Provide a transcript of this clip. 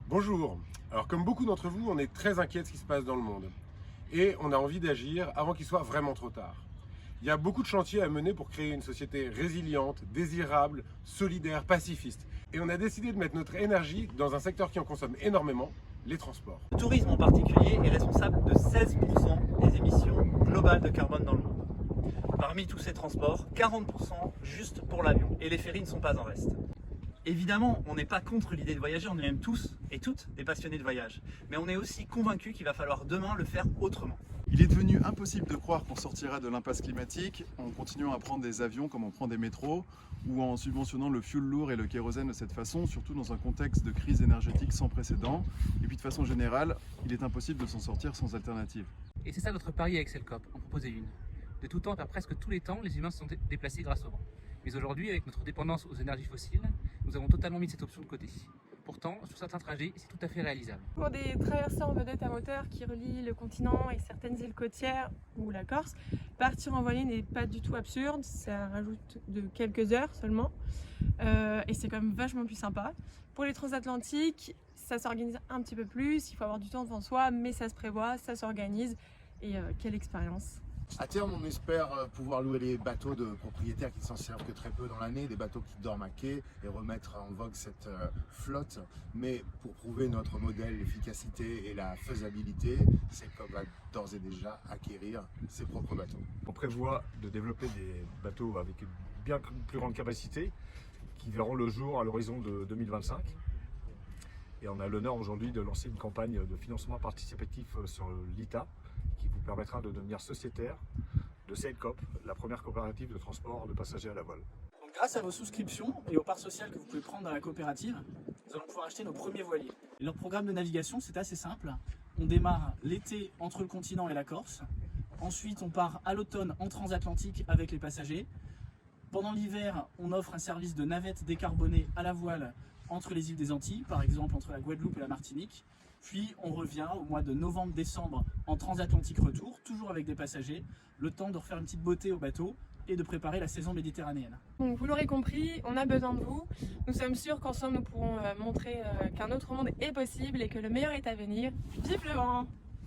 Bonjour. Alors comme beaucoup d'entre vous, on est très inquiet de ce qui se passe dans le monde. Et on a envie d'agir avant qu'il soit vraiment trop tard. Il y a beaucoup de chantiers à mener pour créer une société résiliente, désirable, solidaire, pacifiste. Et on a décidé de mettre notre énergie dans un secteur qui en consomme énormément, les transports. Le tourisme en particulier est responsable de 16% des émissions globales de carbone dans le monde. Parmi tous ces transports, 40% juste pour l'avion. Et les ferries ne sont pas en reste. Évidemment, on n'est pas contre l'idée de voyager, on est même tous et toutes des passionnés de voyage. Mais on est aussi convaincus qu'il va falloir demain le faire autrement. Il est devenu impossible de croire qu'on sortira de l'impasse climatique en continuant à prendre des avions comme on prend des métros ou en subventionnant le fioul lourd et le kérosène de cette façon, surtout dans un contexte de crise énergétique sans précédent. Et puis de façon générale, il est impossible de s'en sortir sans alternative. Et c'est ça notre pari avec Selcop, en proposer une. De tout temps, à presque tous les temps, les humains se sont déplacés grâce au vent. Mais aujourd'hui, avec notre dépendance aux énergies fossiles, nous avons totalement mis cette option de côté. Pourtant, sur certains trajets, c'est tout à fait réalisable. Pour des traversées en vedette à moteur qui relient le continent et certaines îles côtières ou la Corse, partir en voilier n'est pas du tout absurde, ça rajoute de quelques heures seulement et c'est quand même vachement plus sympa. Pour les transatlantiques, ça s'organise un petit peu plus, il faut avoir du temps devant soi, mais ça se prévoit, ça s'organise et quelle expérience! À terme, on espère pouvoir louer les bateaux de propriétaires qui ne s'en servent que très peu dans l'année, des bateaux qui dorment à quai et remettre en vogue cette flotte. Mais pour prouver notre modèle, l'efficacité et la faisabilité, Selcop va d'ores et déjà acquérir ses propres bateaux. On prévoit de développer des bateaux avec une bien plus grande capacité qui verront le jour à l'horizon de 2025. Et on a l'honneur aujourd'hui de lancer une campagne de financement participatif sur l'ITA qui vous permettra de devenir sociétaire de Selcop, la première coopérative de transport de passagers à la voile. Donc, grâce à vos souscriptions et aux parts sociales que vous pouvez prendre dans la coopérative, nous allons pouvoir acheter nos premiers voiliers. Et leur programme de navigation, c'est assez simple. On démarre l'été entre le continent et la Corse. Ensuite, on part à l'automne en transatlantique avec les passagers. Pendant l'hiver, on offre un service de navette décarbonée à la voile entre les îles des Antilles, par exemple entre la Guadeloupe et la Martinique. Puis on revient au mois de novembre-décembre en transatlantique retour, toujours avec des passagers, le temps de refaire une petite beauté au bateau et de préparer la saison méditerranéenne. Donc vous l'aurez compris, on a besoin de vous. Nous sommes sûrs qu'ensemble nous pourrons montrer qu'un autre monde est possible et que le meilleur est à venir. Vive le vent!